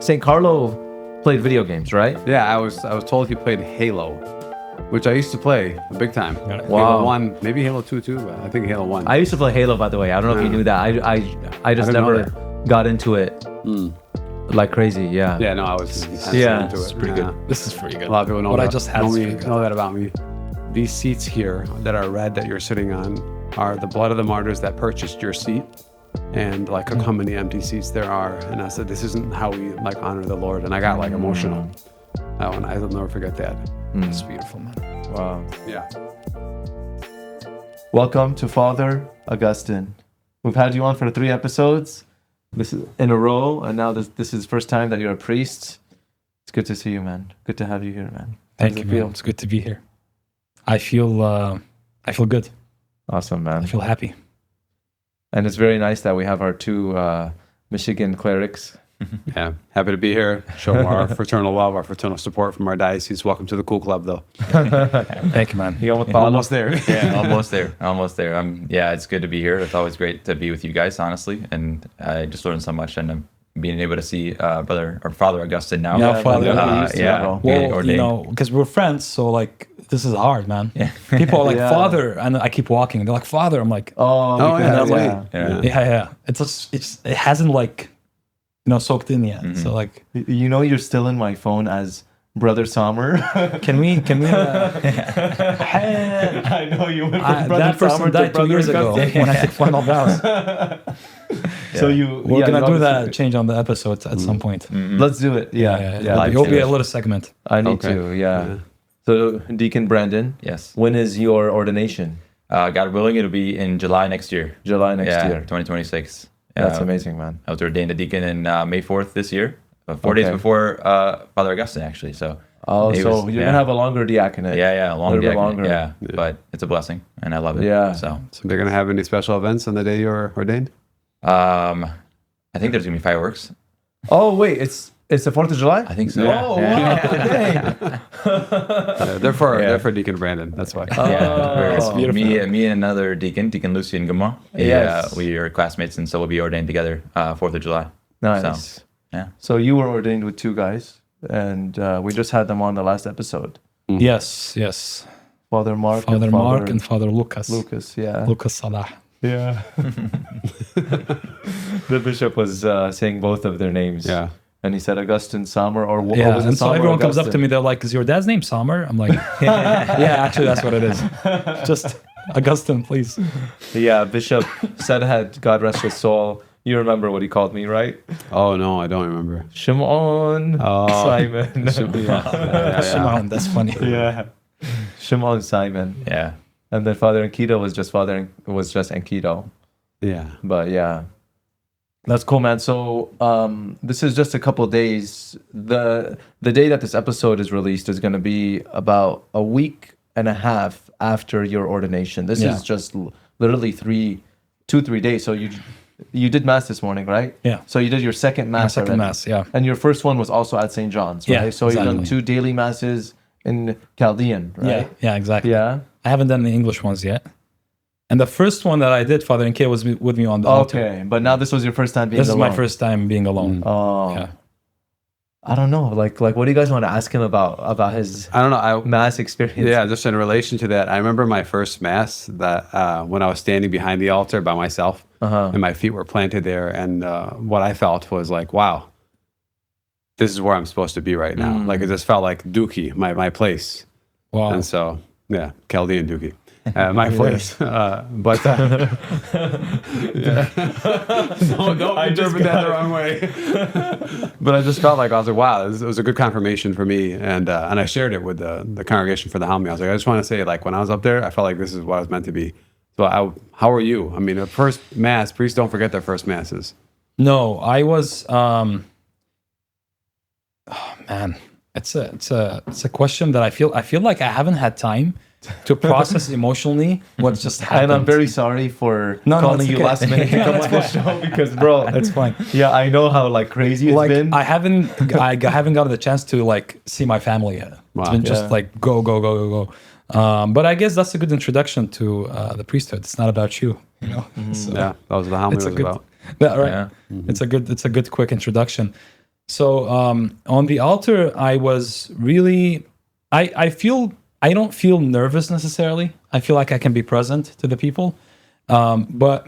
St. Carlo played video games, right? Yeah, I was told he played Halo, which I used to play big time. Wow. Halo 1, maybe Halo 2 too, but I think Halo 1. I used to play Halo, by the way. I don't know if you knew that. I just didn't know never got into it like crazy. Yeah. Yeah, no, I was Yeah, into it's it. pretty good. This is pretty good. A lot of people know what that. I just had know, is me, pretty good. know that about me. These seats here that are red that you're sitting on are the blood of the martyrs that purchased your seat. And like, look how many empty seats there are. And I said, this isn't how we like honor the Lord. And I got like emotional. That one, I'll never forget that. It's beautiful, man. Wow. Yeah. Welcome to Father Augustine. We've had you on for 3 episodes. This is in a row, and now this is the first time that you're a priest. It's good to see you, man. Good to have you here, man. Thank you, man. It's good to be here. I feel good. Awesome, I man. feel happy. And it's very nice that we have our 2 Michigan clerics. Yeah. Happy to be here. Show our fraternal love, our fraternal support from our diocese. Welcome to the cool club, though. Thank you, man. Almost there. Yeah, almost there. Yeah, it's good to be here. It's always great to be with you guys, honestly, and I just learned so much, and I'm being able to see Father Augustine now. Yeah, Father. Yeah. Well, ordained. because we're friends, so like this is hard, man. Yeah. People are like, Yeah. Father, and I keep walking. They're like, Father. I'm like, Oh, Oh, yeah, because- that's yeah. late. yeah. It hasn't like, soaked in yet. So like, You know, you're still in my phone as Brother Sommer. can we? I know you went from Brother That person Sommer to died 2 Brother years ago Augustine. when I took final vows. So We're gonna do that change on the episodes at some point. Let's do it. Yeah. Live It'll be stream. a little segment. I need Okay. to. Yeah. So Deacon Brandon, Yes. when is your ordination? God willing, it'll be in July next year. July next Yeah, year. 2026. That's amazing, man. I was ordained a deacon in May 4th this year, 4 days Okay. before Father Augustine, actually. So Oh, It so was- you're yeah. gonna have a longer diaconate. yeah, long Little bit diaconate, longer. yeah, but it's a blessing, and I love it. Yeah. So So they're going to have any special events on the day you're ordained? I think there's gonna be fireworks. Oh wait, it's the 4th of July. I think so. Oh, Yeah. wow. Dang. They're for Deacon Brandon. That's why. Oh, Me and another deacon, Deacon Lucian Guma. Yes. We are classmates, and so we'll be ordained together 4th of July. Nice. So, yeah. So you were ordained with 2 guys, and we just had them on the last episode. Yes. Father Mark Father Mark and Father Lucas. Lucas. Yeah. Lucas Salah. Yeah. The bishop was saying both of their names. Yeah. And he said Augustine Sommer or what Yeah, was it? and so Sommer everyone comes up to Augustine? me. They're like, "Is your dad's name Sommer?" I'm like, "Yeah, actually, that's what it is. Just Augustine, please." Yeah, Bishop said, had God rest his soul. You remember what he called me, right? Oh, no, I don't remember. Shimon Simon. Shimon, that's funny. Yeah. Shimon Simon. Yeah. And then Father Enkidu was just Enkidu. Yeah. But yeah. That's cool, man. So this is just a couple days. The day that this episode is released is going to be about a week and a half after your ordination. This is just literally 3 days. So you did mass this morning, right? Yeah. So you did your second mass. Second already. mass, yeah. And your first one was also at St. John's, right? Yeah, So you've done exactly. 2 daily masses in Chaldean, right? Yeah, exactly. Yeah. I haven't done the English ones yet. And the first one that I did, Father Nkei was with me on the altar. Okay, but now this was your first time being This alone. is my first time being alone. Oh. Yeah. I don't know. Like, what do you guys want to ask him about his I don't know. mass experience? Yeah, just in relation to that, I remember my first mass that when I was standing behind the altar by myself, and my feet were planted there, and what I felt was like, wow, this is where I'm supposed to be right now. Like, it just felt like Dookie, my place. Wow. And so, yeah, Chaldean Dookie. My place, but don't interpret that the wrong way. But I just felt like I was like, wow, it was a good confirmation for me, and I shared it with the congregation for the homily. I was like, I just want to say, like, when I was up there, I felt like this is what I was meant to be. So, how are you? I mean, the first mass, priests don't forget their first masses. No, I was. Oh man, it's a question that I feel like I haven't had time to process emotionally what just happened. And I'm very sorry for No, calling it's you okay. last minute to come on the show because, bro, It's fine. Yeah, I know how crazy it's Like been. I haven't gotten the chance to see my family yet. Wow. It's been just like go. But I guess that's a good introduction to the priesthood. It's not about you, So Yeah, that was what the homily was good, about. right. Yeah. It's a good quick introduction. So on the altar, I was really, I don't feel nervous necessarily. I feel like I can be present to the people. But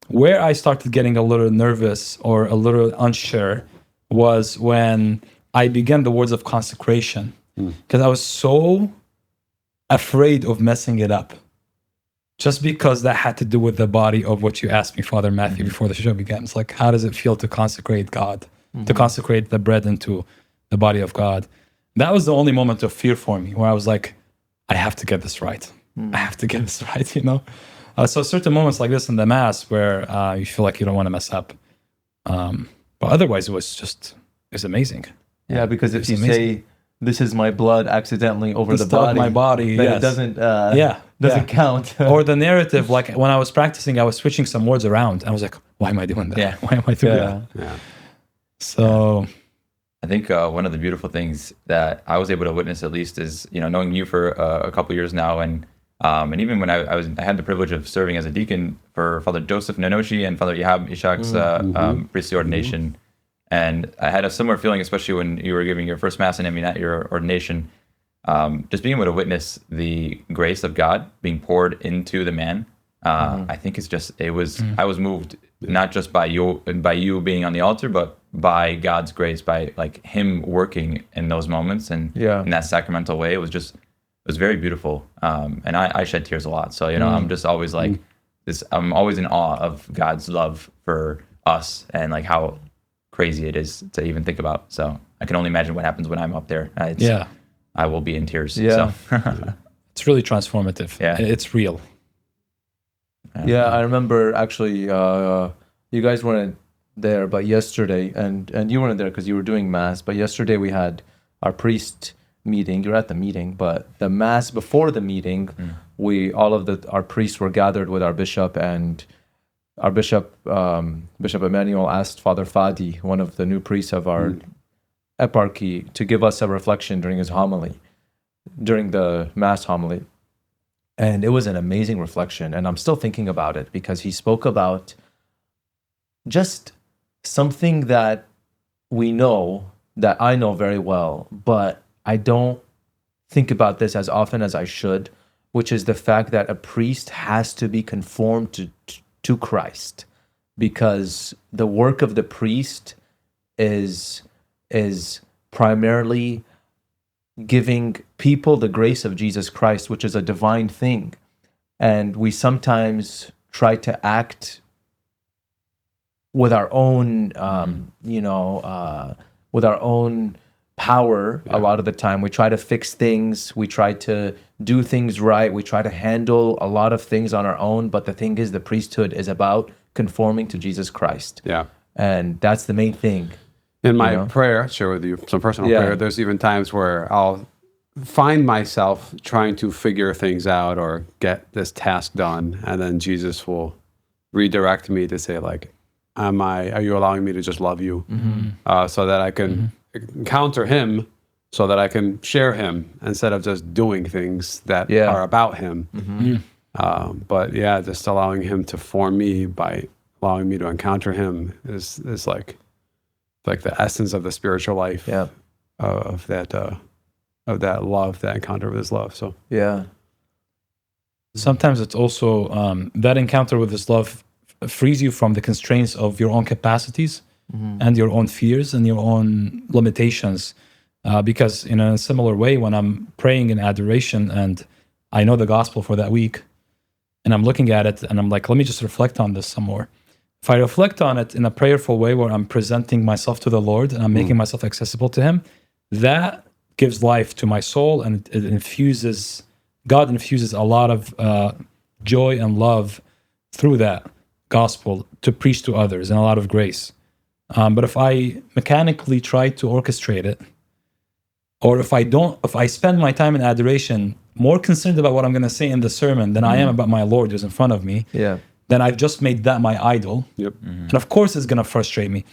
where I started getting a little nervous or a little unsure was when I began the words of consecration, because I was so afraid of messing it up. Just because that had to do with the body of what you asked me, Father Matthew, before the show began. It's like, how does it feel to consecrate God, to consecrate the bread into the body of God? That was the only moment of fear for me, where I was like, I have to get this right. I have to get this right, you know? So certain moments like this in the Mass where you feel like you don't want to mess up. But otherwise, it's amazing. Yeah, because if you say, this is my blood accidentally over the body, my body, then yes. it doesn't count. Or the narrative, like when I was practicing, I was switching some words around. I was like, why am I doing that? Yeah. Why am I doing that? Yeah. So I think one of the beautiful things that I was able to witness, at least, is knowing you for a couple years now, and even when I had the privilege of serving as a deacon for Father Joseph Nanoshi and Father Ishak's priestly ordination, and I had a similar feeling, especially when you were giving your first Mass and at your ordination, just being able to witness the grace of God being poured into the man. I think I was moved not just by you being on the altar, but by God's grace, by like Him working in those moments and in that sacramental way. It was very beautiful, and I shed tears a lot. So I'm just always like this. I'm always in awe of God's love for us and like how crazy it is to even think about. So I can only imagine what happens when I'm up there. I will be in tears. Yeah. So. it's really transformative. Yeah. It's real. Yeah, I remember actually, you guys weren't there, but yesterday, and you weren't there because you were doing Mass, but yesterday we had our priest meeting. You were at the meeting, but the Mass before the meeting, our priests were gathered with our bishop, and our bishop, Bishop Emmanuel, asked Father Fadi, one of the new priests of our eparchy, to give us a reflection during his homily, during the Mass homily. And it was an amazing reflection, and I'm still thinking about it because he spoke about just something that we know, that I know very well, but I don't think about this as often as I should, which is the fact that a priest has to be conformed to Christ, because the work of the priest is primarily giving people the grace of Jesus Christ, which is a divine thing. And we sometimes try to act with our own, with our own power. A lot of the time we try to fix things, we try to do things right, we try to handle a lot of things on our own. But the thing is, the priesthood is about conforming to Jesus Christ. Yeah. And that's the main thing. In my prayer, share with you some personal prayer, there's even times where I'll find myself trying to figure things out or get this task done, and then Jesus will redirect me to say, like, are you allowing me to just love you? So that I can encounter Him, so that I can share Him instead of just doing things that are about Him. But just allowing Him to form me by allowing me to encounter Him is like the essence of the spiritual life of that love, that encounter with His love. So sometimes it's also that encounter with His love frees you from the constraints of your own capacities and your own fears and your own limitations. Because in a similar way, when I'm praying in adoration and I know the gospel for that week, and I'm looking at it and I'm like, let me just reflect on this some more. If I reflect on it in a prayerful way where I'm presenting myself to the Lord and I'm making myself accessible to Him, that gives life to my soul, and God infuses a lot of joy and love through that gospel to preach to others, and a lot of grace. But if I mechanically try to orchestrate it, or if I spend my time in adoration more concerned about what I'm going to say in the sermon than I am about my Lord who's in front of me, then I've just made that my idol. And of course it's going to frustrate me.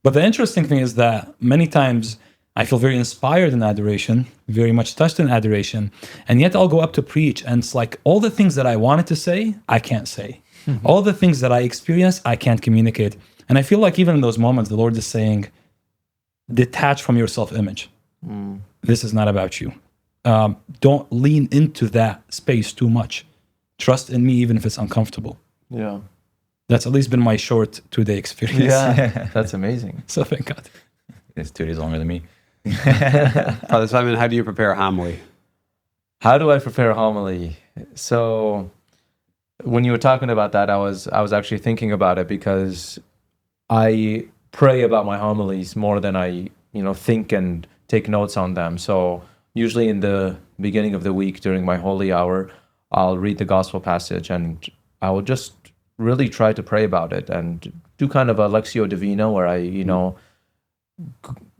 But the interesting thing is that many times I feel very inspired in adoration, very much touched in adoration, and yet I'll go up to preach, and it's like all the things that I wanted to say, I can't say. All the things that I experience, I can't communicate. And I feel like even in those moments, the Lord is saying, detach from your self-image. This is not about you. Don't lean into that space too much. Trust in me, even if it's uncomfortable. Yeah. That's at least been my short 2-day experience. Yeah. That's amazing. So thank God. It's 2 days longer than me. Father Simon, how do you prepare a homily? How do I prepare a homily? So when you were talking about that, I was actually thinking about it, because I pray about my homilies more than I, think and take notes on them. So usually in the beginning of the week during my holy hour, I'll read the gospel passage and I will just really try to pray about it and do kind of a Lectio Divina where I,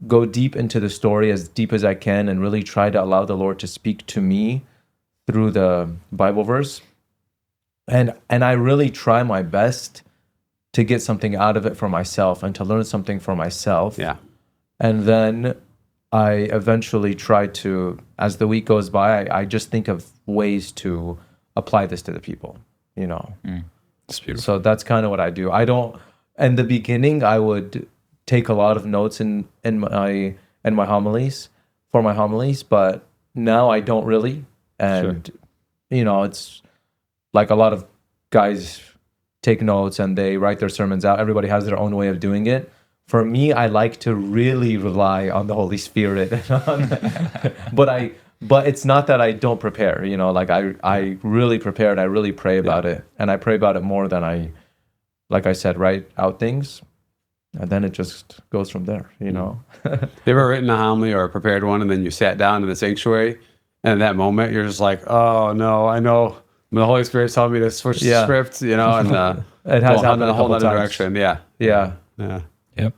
go deep into the story as deep as I can and really try to allow the Lord to speak to me through the Bible verse. And I really try my best to get something out of it for myself and to learn something for myself. Yeah. And then I eventually try to, as the week goes by, I just think of ways to apply this to the people, It's beautiful. So that's kind of what I do. I don't, in the beginning, I would take a lot of notes in my homilies, for my homilies, but now I don't really. And, it's like a lot of guys take notes and they write their sermons out. Everybody has their own way of doing it. For me, I like to really rely on the Holy Spirit. But it's not that I don't prepare, like I really prepare and I really pray about it. And I pray about it more than like I said, write out things. And then it just goes from there, You ever written a homily or prepared one and then you sat down in the sanctuary and in that moment you're just like, oh no, I know the Holy Spirit's telling me to switch the script, and it has happened in a whole couple other times. direction. Yeah. Yep.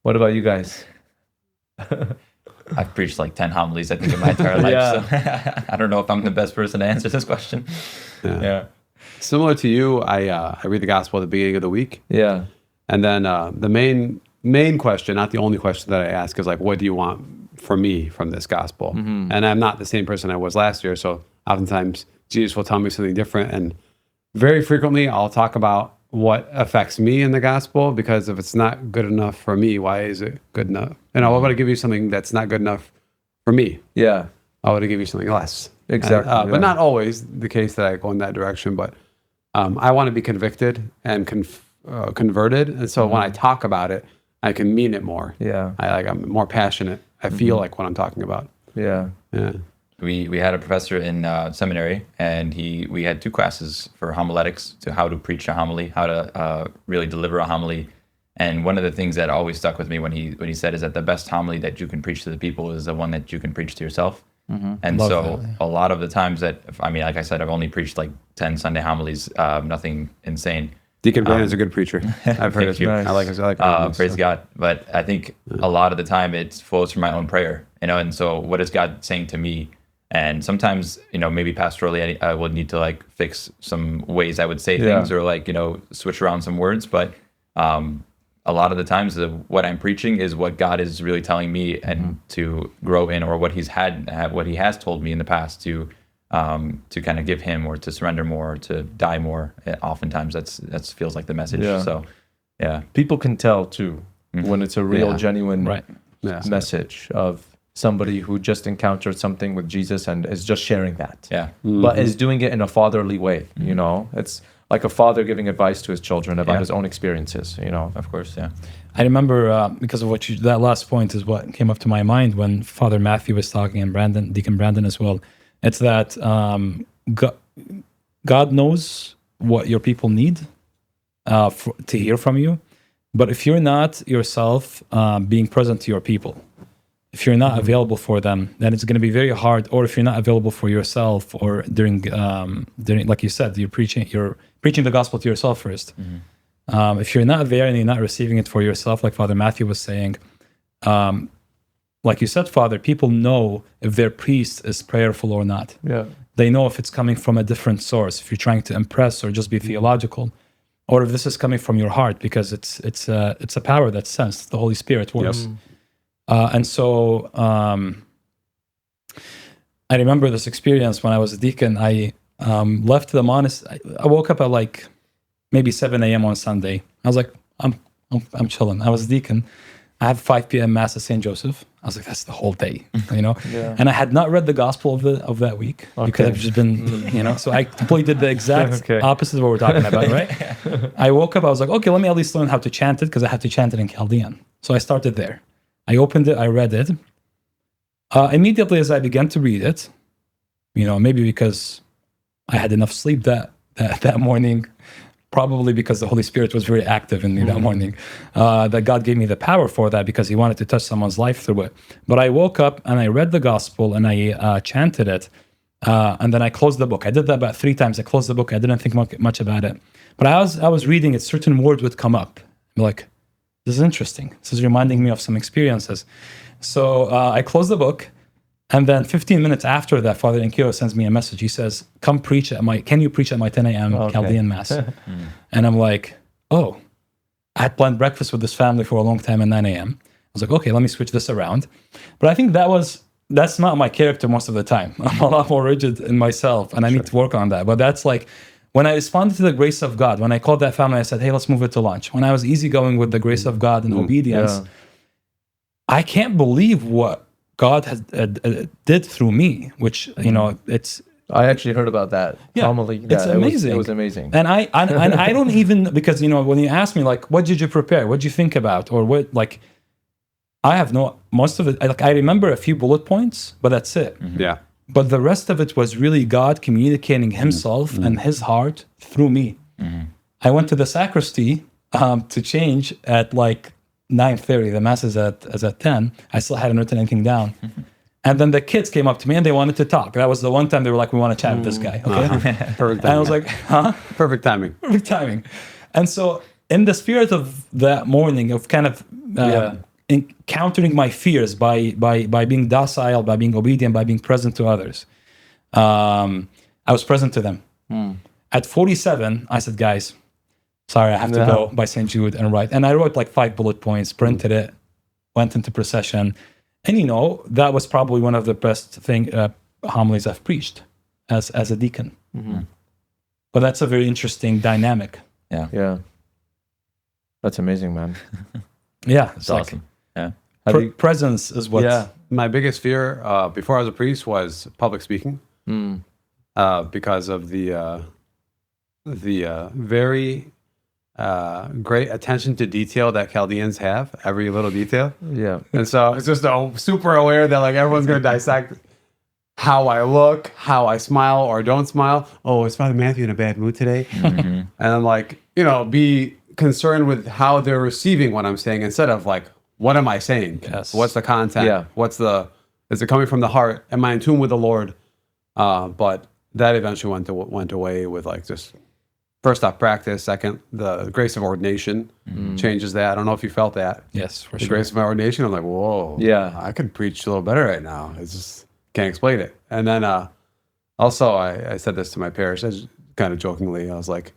What about you guys? I've preached like 10 homilies, I think, in my entire life. Yeah. So I don't know if I'm the best person to answer this question. Yeah. Similar to you, I read the gospel at the beginning of the week. Yeah. And then the main question, not the only question that I ask, is like, what do you want from me from this gospel? Mm-hmm. And I'm not the same person I was last year. So oftentimes Jesus will tell me something different. And very frequently I'll talk about what affects me in the gospel, because if it's not good enough for me, why is it good enough? And I want to give you something that's not good enough for me. Yeah. I want to give you something less. Exactly. And, but not always the case that I go in that direction. But I want to be convicted and converted. And so when I talk about it, I can mean it more. Yeah. I'm more passionate. I feel like what I'm talking about. Yeah. Yeah. We had a professor in seminary, and we had 2 classes for homiletics, to how to preach a homily, how to really deliver a homily. And one of the things that always stuck with me when he said is that the best homily that you can preach to the people is the one that you can preach to yourself. And Love so that, yeah. a lot of the times that, like I said, I've only preached like 10 Sunday homilies, nothing insane. Deacon Brandon's a good preacher. I've heard Thank it. you. I like his. Praise God. But I think a lot of the time it flows from my own prayer, and so what is God saying to me? And sometimes, maybe pastorally, I would need to like fix some ways I would say things, or like, switch around some words. But a lot of the times what I'm preaching is what God is really telling me and to grow in, or what he has told me in the past to kind of give him, or to surrender more, or to die more. Oftentimes that feels like the message. Yeah. So yeah. People can tell too when it's a real, genuine message of somebody who just encountered something with Jesus and is just sharing that. Yeah. But is doing it in a fatherly way, It's like a father giving advice to his children about his own experiences, Of course, yeah. I remember because of that last point is what came up to my mind when Father Matthew was talking, and Deacon Brandon as well. It's that God knows what your people need to hear from you. But if you're not yourself being present to your people, if you're not available for them, then it's going to be very hard. Or if you're not available for yourself, or during like you said, you're preaching the gospel to yourself first. If you're not there and you're not receiving it for yourself, like Father Matthew was saying, like you said, Father, people know if their priest is prayerful or not. Yeah. They know if it's coming from a different source, if you're trying to impress or just be theological, or if this is coming from your heart, because it's a power that's sensed. The Holy Spirit works. And so I remember this experience when I was a deacon. I left the monastery. I woke up at like maybe 7 a.m. on Sunday. I was like, I'm chilling. I was a deacon. I have 5 p.m. Mass at St. Joseph. I was like, that's the whole day, you know? Yeah. And I had not read the gospel of that week because I've just been, you know, so I completely did the exact opposite of what we're talking about, right? I woke up, I was like, okay, let me at least learn how to chant it because I have to chant it in Chaldean. So I started there. I opened it, I read it. Immediately as I began to read it, you know, maybe because I had enough sleep that morning, probably because the Holy Spirit was very active in me that morning, that God gave me the power for that because he wanted to touch someone's life through it. But I woke up and I read the gospel and I chanted it. And then I closed the book. I did that about 3 times. I closed the book. I didn't think much about it. But I was reading it, certain words would come up. I'm like, this is interesting. This is reminding me of some experiences. So I closed the book. And then 15 minutes after that, Father Enkyo sends me a message. He says, can you preach at my 10 a.m. Chaldean Mass? And I'm like, oh, I had planned breakfast with this family for a long time at 9 a.m. I was like, okay, let me switch this around. But I think that's not my character most of the time. I'm a lot more rigid in myself and I need to work on that. But that's like, when I responded to the grace of God, when I called that family, I said, hey, let's move it to lunch. When I was easygoing with the grace of God and obedience, I can't believe what God has did through me, which, you know, it's... I actually heard about that homily. It's amazing. It was amazing. And I don't even, because, you know, when you ask me, like, what did you prepare? What did you think about? Or what, like, I have most of it, like, I remember a few bullet points, but that's it. Yeah. But the rest of it was really God communicating himself and his heart through me. I went to the sacristy to change at like 9:30. The mass is at 10. I still hadn't written anything down. And then the kids came up to me and they wanted to talk. That was the one time they were like, we want to chat with this guy. Okay. Perfect timing. And I was like, huh? Perfect timing. Perfect timing. And so in the spirit of that morning of kind of encountering my fears by being docile, by being obedient, by being present to others, I was present to them. At 47, I said, guys, sorry, I have to go by St. Jude and write. And I wrote like 5 bullet points, printed it, went into procession. And, you know, that was probably one of the best homilies I've preached as a deacon. But that's a very interesting dynamic. Yeah. That's amazing, man. Yeah. It's awesome. Yeah. Presence is what... Yeah. My biggest fear before I was a priest was public speaking because of the very great attention to detail that Chaldeans have, every little detail. Yeah. And so it's just super aware that like everyone's going to dissect how I look, how I smile or don't smile. Oh, is Father Matthew in a bad mood today? And I'm like, you know, be concerned with how they're receiving what I'm saying instead of like, what am I saying? Yes. What's the content? Yeah. Is it coming from the heart? Am I in tune with the Lord? But that eventually went away with like just first off practice. Second, the grace of ordination changes that. I don't know if you felt that. Yes, for The sure. grace of my ordination. I'm like, whoa. Yeah. I could preach a little better right now. It's just can't explain it. And then also I said this to my parish, kind of jokingly. I was like,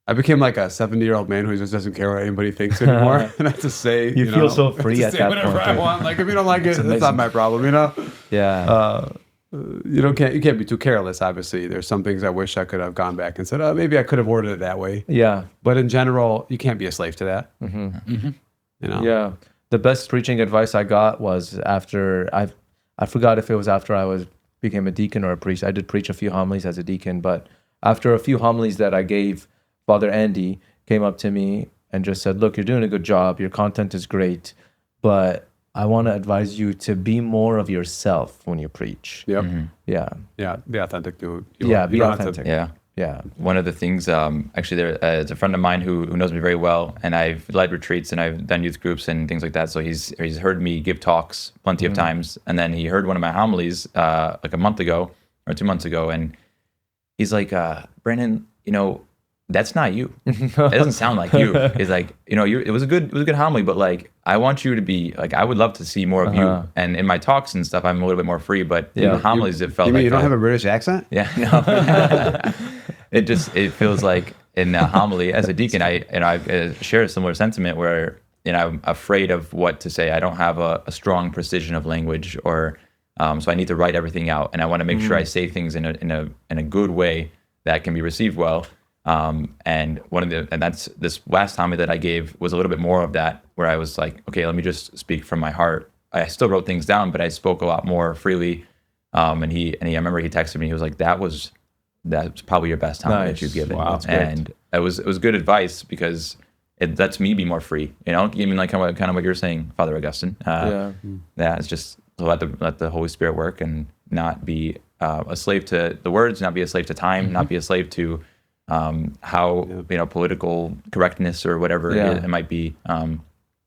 I became like a 70-year-old man who just doesn't care what anybody thinks anymore. And I have to say, You feel so free at say that whatever point. I want. Like if you don't like it, it's not my problem, you know? Yeah. You can't be too careless, obviously. There's some things I wish I could have gone back and said, oh, maybe I could have worded it that way. Yeah. But in general, you can't be a slave to that. You know? Yeah. The best preaching advice I got was after I forgot if it was after I became a deacon or a priest. I did preach a few homilies as a deacon, but after a few homilies that I gave, Father Andy came up to me and just said, look, you're doing a good job. Your content is great, but I want to advise you to be more of yourself when you preach. Yep. Yeah. Yeah. Be authentic to you. Yeah, You be don't have to- authentic. Yeah. One of the things, actually, it's a friend of mine who knows me very well, and I've led retreats and I've done youth groups and things like that. So he's heard me give talks plenty of times, and then he heard one of my homilies like a month ago or 2 months ago, and he's like, Brandon, you know, that's not you. It doesn't sound like you. He's like, you know, it was a good homily, but like, I want you to be like, I would love to see more of you. And in my talks and stuff, I'm a little bit more free, but in the homilies, it felt You like mean you don't have a British accent? Yeah, no. It feels like in a homily as a deacon, I share a similar sentiment where, you know, I'm afraid of what to say. I don't have a strong precision of language, or so I need to write everything out, and I want to make sure I say things in a good way that can be received well. And that's this last homily that I gave was a little bit more of that, where I was like, okay, let me just speak from my heart. I still wrote things down, but I spoke a lot more freely. And I remember he texted me. He was like, "That's probably your best homily that you've given." Wow, that's great. And it was good advice, because it lets me be more free. Even like kind of what you're saying, Father Augustine. Yeah, it's just to let the Holy Spirit work and not be a slave to the words, not be a slave to time, not be a slave to how political correctness or whatever it might be.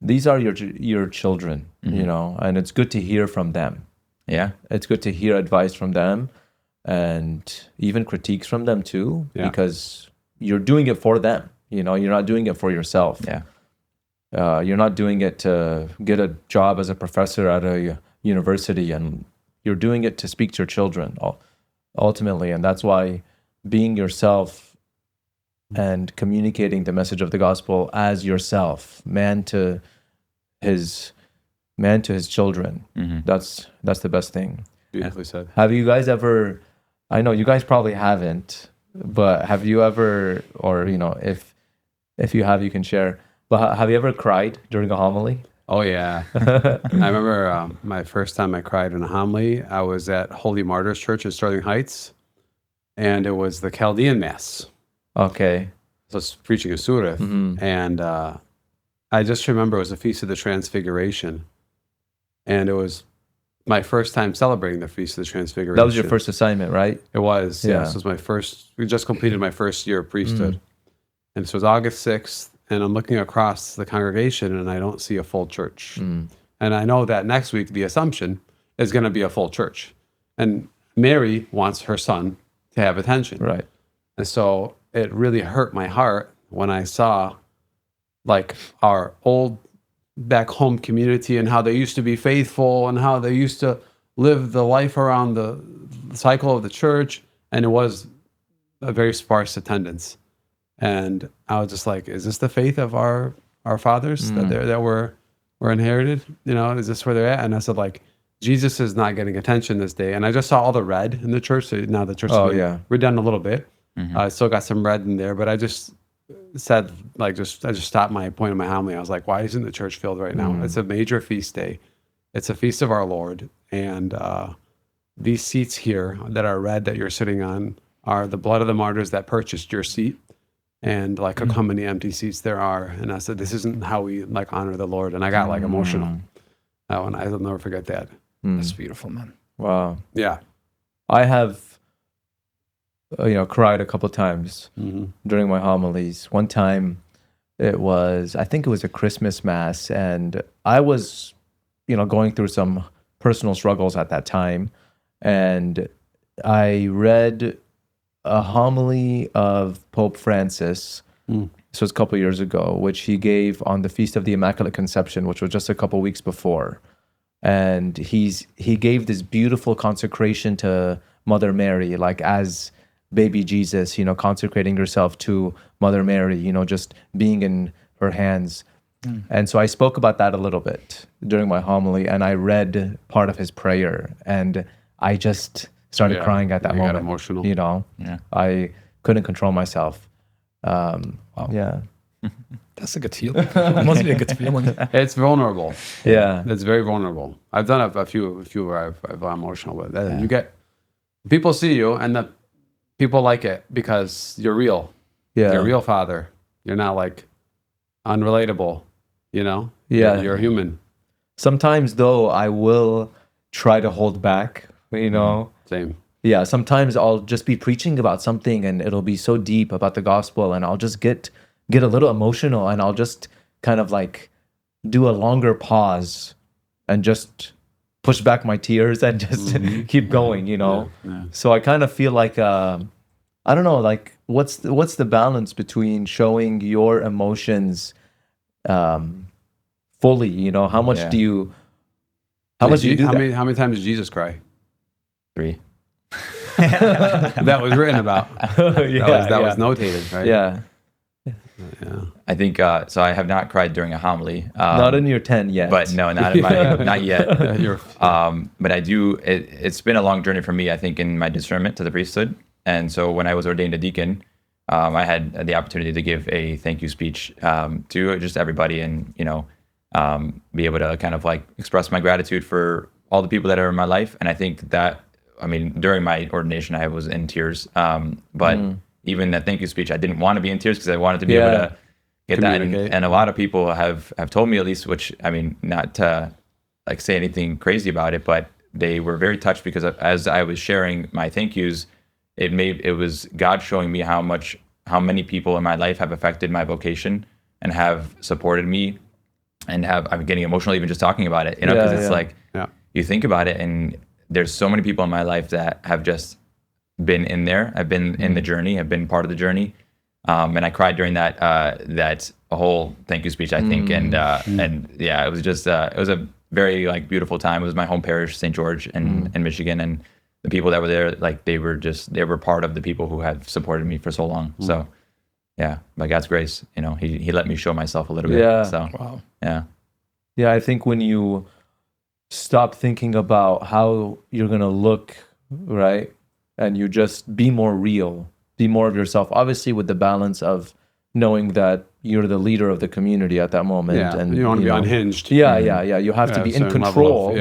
These are your children, and it's good to hear from them. Yeah, it's good to hear advice from them, and even critiques from them too, because you're doing it for them. You're not doing it for yourself. Yeah, you're not doing it to get a job as a professor at a university, and you're doing it to speak to your children ultimately. And that's why being yourself and communicating the message of the gospel as yourself, man to his children, that's the best thing. Beautifully said. Have you guys ever, I know you guys probably haven't, but have you ever, or if you have, you can share, but have you ever cried during a homily? Oh yeah. I remember my first time I cried in a homily. I was at Holy Martyrs Church in Sterling Heights, and it was the Chaldean Mass. Okay. So it's preaching a surah, and I just remember it was a Feast of the Transfiguration, and it was my first time celebrating the Feast of the Transfiguration. That was your first assignment, right? It was, Yeah. yes. It was my first, we just completed my first year of priesthood. And so it was August 6th, and I'm looking across the congregation, and I don't see a full church. And I know that next week, the Assumption is going to be a full church. And Mary wants her son to have attention. Right. And so it really hurt my heart when I saw like our old back home community and how they used to be faithful and how they used to live the life around the cycle of the church. And it was a very sparse attendance. And I was just like, is this the faith of our fathers that were inherited? Is this where they're at? And I said, like, Jesus is not getting attention this day. And I just saw all the red in the church. So now the church we're done a little bit. I still got some red in there, but I just said, like, I just stopped my point of my homily. I was like, why isn't the church filled right now? It's a major feast day. It's a feast of our Lord. And these seats here that are red that you're sitting on are the blood of the martyrs that purchased your seat. And like, look how many empty seats there are. And I said, this isn't how we like honor the Lord. And I got like emotional. And I'll never forget that. That's beautiful, man. Wow. Yeah. I have, cried a couple times during my homilies. One time I think it was a Christmas Mass, and I was, going through some personal struggles at that time. And I read a homily of Pope Francis. This was a couple years ago, which he gave on the Feast of the Immaculate Conception, which was just a couple weeks before. And he gave this beautiful consecration to Mother Mary, like as baby Jesus, consecrating herself to Mother Mary, just being in her hands. And so I spoke about that a little bit during my homily, and I read part of his prayer, and I just started crying at that moment. Got emotional. I couldn't control myself. Wow. Yeah. That's a good feeling. It must be a good feeling. It's vulnerable. Yeah. It's very vulnerable. I've done a few where I've gone emotional, but you get, people see you, and the people like it because you're real. Yeah. You're a real father. You're not like unrelatable, Yeah. You're human. Sometimes though, I will try to hold back, Same. Yeah, sometimes I'll just be preaching about something and it'll be so deep about the gospel, and I'll just get a little emotional, and I'll just kind of like do a longer pause and just push back my tears and just keep going, Yeah. So I kind of feel like I don't know, like what's the balance between showing your emotions fully, how much do you do that? How many times did Jesus cry? 3. That was written about. That was notated, right? Yeah. I think so. I have not cried during a homily. Not in your 10 yet. But no, not in my, not yet. But I do. It's been a long journey for me, I think, in my discernment to the priesthood. And so when I was ordained a deacon, I had the opportunity to give a thank you speech to just everybody, and be able to kind of like express my gratitude for all the people that are in my life. And I think that, I mean, during my ordination, I was in tears. But even that thank you speech, I didn't want to be in tears because I wanted to be able to get that. And a lot of people have told me, at least, which, I mean, not to like say anything crazy about it, but they were very touched because as I was sharing my thank yous, it was God showing me how many people in my life have affected my vocation and have supported me, and I'm getting emotional even just talking about it, because it's like, you think about it, and there's so many people in my life that have just been in there. I've been in the journey. I've been part of the journey. And I cried during that whole thank you speech, I think. And it was just, it was a very like beautiful time. It was my home parish, St. George in Michigan. And the people that were there, like they were part of the people who have supported me for so long. So yeah, by God's grace, he let me show myself a little bit. Yeah. So, Wow. yeah. Yeah, I think when you stop thinking about how you're going to look, right? And you just be more real, be more of yourself, obviously with the balance of knowing that you're the leader of the community at that moment. Yeah, and you don't want to be unhinged. Yeah. You have to be in control.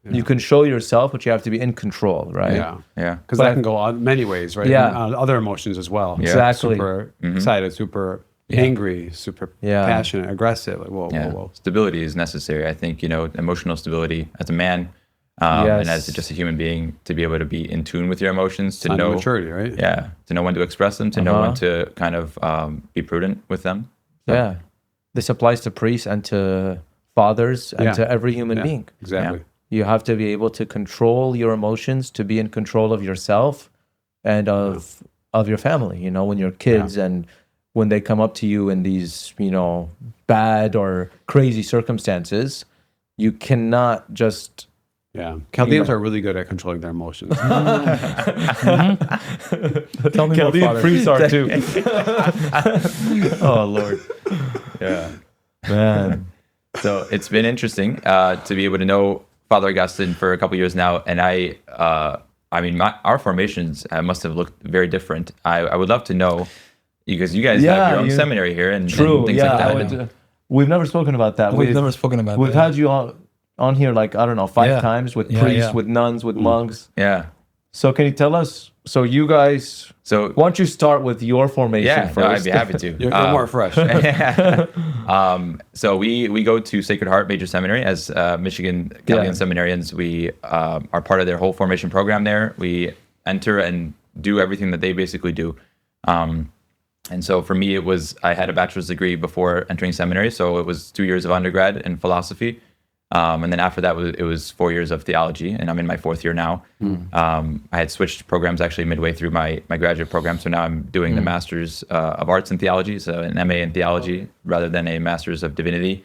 You can show yourself, but you have to be in control, right? Yeah. Because that can go on many ways, right? Yeah. And on other emotions as well. Yeah. Exactly. Super excited, super angry, super passionate, aggressive. Like, whoa. Stability is necessary. I think, emotional stability as a man, and as just a human being, to be able to be in tune with your emotions, to know maturity, right? Yeah, to know when to express them, to know when to kind of be prudent with them. So, yeah. This applies to priests and to fathers and to every human being. Exactly. Yeah. You have to be able to control your emotions, to be in control of yourself and of your family, when you're kids and when they come up to you in these, bad or crazy circumstances, you cannot just... Yeah. Chaldeans are really good at controlling their emotions. Tell me more, Chaldean Father. priests are too. Oh, Lord. Yeah. Man. So it's been interesting to be able to know Father Augustine for a couple years now, and our formations must have looked very different. I would love to know, because you guys have your own seminary here and things like that. We've never spoken about that. We've never spoken about that. We've had you on here, like, I don't know, 5 times with priests, with nuns, with monks. Yeah. So can you tell us, you guys, why don't you start with your formation first? No, I'd be happy to. You're more fresh. So we go to Sacred Heart Major Seminary as Michigan Chaldean seminarians. We are part of their whole formation program there. We enter and do everything that they basically do. And so for me, I had a bachelor's degree before entering seminary. So it was 2 years of undergrad in philosophy. And then after that, it was 4 years of theology, and I'm in my 4th year now. I had switched programs actually midway through my graduate program, so now I'm doing the Master's of Arts in Theology, so an MA in Theology rather than a Master's of Divinity.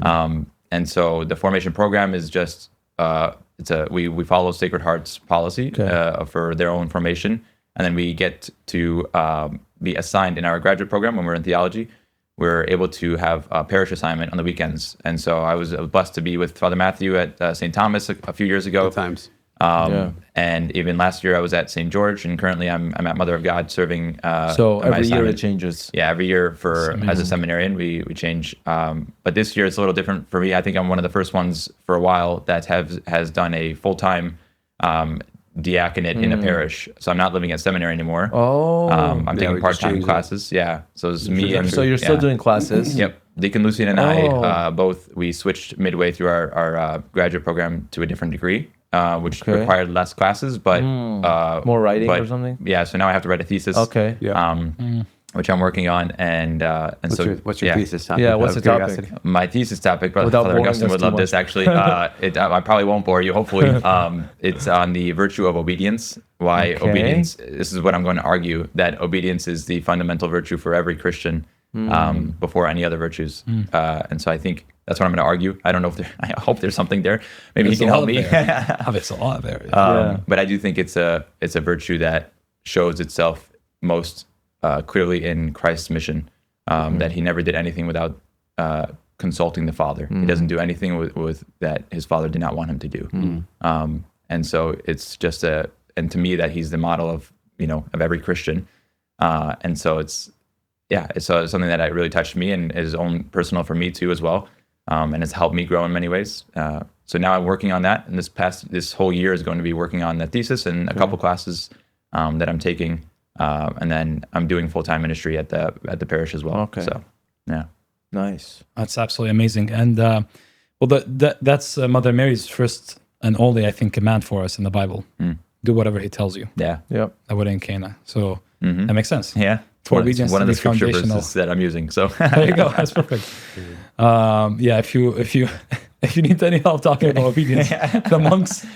And so the formation program is just we follow Sacred Heart's policy for their own formation, and then we get to be assigned in our graduate program when we're in theology. We're able to have a parish assignment on the weekends. And so I was blessed to be with Father Matthew at St. Thomas a few years ago. Good times. And even last year I was at St. George, and currently I'm at Mother of God serving. So every year it changes. Yeah, every year as a seminarian we change. But this year it's a little different for me. I think I'm one of the first ones for a while that has done a full-time diaconate in a parish, so I'm not living at seminary anymore. I'm taking part-time classes. So it's me and so you're still doing classes. Yep. Deacon Lucian and I we switched midway through our graduate program to a different degree, which required less classes, but more writing or something. So now I have to write a thesis. Which I'm working on, and what's your thesis topic? Yeah, what's the topic? My thesis topic, Father Augustine would love this actually. I probably won't bore you, hopefully. It's on the virtue of obedience. Why obedience? This is what I'm going to argue, that obedience is the fundamental virtue for every Christian before any other virtues. And so I think that's what I'm going to argue. I don't know I hope there's something there. Maybe he can help me. It's a lot there. But I do think it's a virtue that shows itself most clearly in Christ's mission, that he never did anything without consulting the Father. He doesn't do anything with that his Father did not want him to do. And so it's just and to me that he's the model of every Christian. And so it's something that really touched me and is own personal for me too as well, and has helped me grow in many ways. So now I'm working on that, and this whole year is going to be working on the thesis and a couple classes that I'm taking, and then I'm doing full-time ministry at the parish as well. Okay. So yeah, Nice. That's absolutely amazing. And that's Mother Mary's first and only, I think, command for us in the Bible. Do whatever he tells you. yeah, Yep. I would in Cana. So that makes sense. yeah. For obedience one to of the be scripture foundational. verses that I'm using. So There you go. That's perfect. Yeah, if you need any help talking about obedience, the monks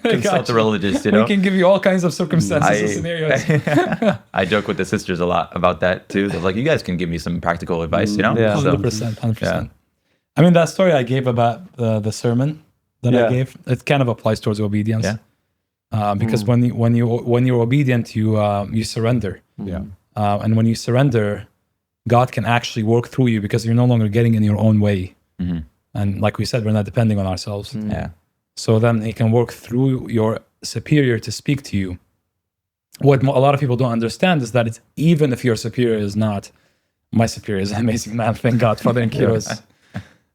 consult the religious. You know, we can give you all kinds of circumstances and scenarios. I joke with the sisters a lot about that too. They're like, you guys can give me some practical advice. You know, Yeah. So, 100%. yeah. I mean, that story I gave about the sermon that Yeah. I gave, it kind of applies towards obedience. Yeah. Because when you're obedient, you surrender. Yeah. And when you surrender, God can actually work through you because you're no longer getting in your own way. And like we said, we're not depending on ourselves. yeah, So then he can work through your superior to speak to you. What a lot of people don't understand is that it's even if your superior is not, my superior is an amazing man, thank God, Father Nkiro is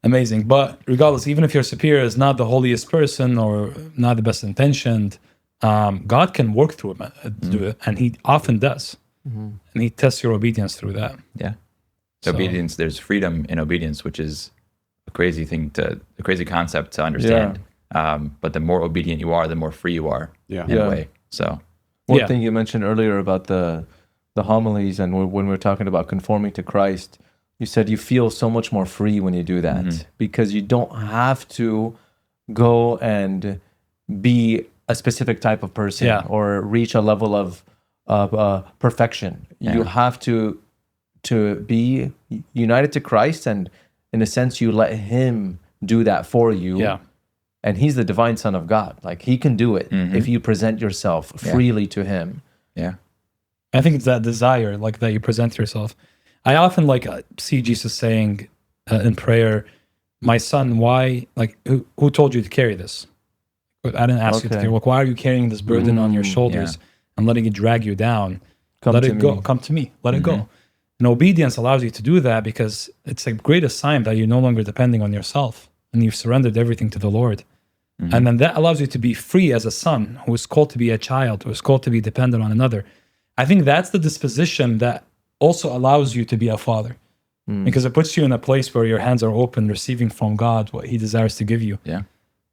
amazing. But regardless, even if your superior is not the holiest person or not the best intentioned, God can work through him to do it, and he often does. And he tests your obedience through that. yeah. So- Obedience. There's freedom in obedience, which is a crazy concept to understand. But the more obedient you are, the more free you are. Yeah. In Yeah. a way. So One Yeah. thing you mentioned earlier about the homilies and when we're talking about conforming to Christ, you said you feel so much more free when you do that because you don't have to go and be a specific type of person Yeah. or reach a level of perfection. You Yeah. have to be united to Christ, and in a sense, you let Him do that for you. Yeah. And He's the divine Son of God. Like He can do it if you present yourself freely to Him. yeah, I think it's that desire, like that you present yourself. I often see Jesus saying in prayer, "My son, why? Like, who told you to carry this? But I didn't ask you to Okay. carry. Like, why are you carrying this burden on your shoulders and letting it drag you down? Come Let to it go. me. Come to me. Let it go." And obedience allows you to do that because it's a greatest sign that you're no longer depending on yourself and you've surrendered everything to the Lord. And then that allows you to be free as a son who is called to be a child, who is called to be dependent on another. I think that's the disposition that also allows you to be a father because it puts you in a place where your hands are open, receiving from God what He desires to give you. yeah,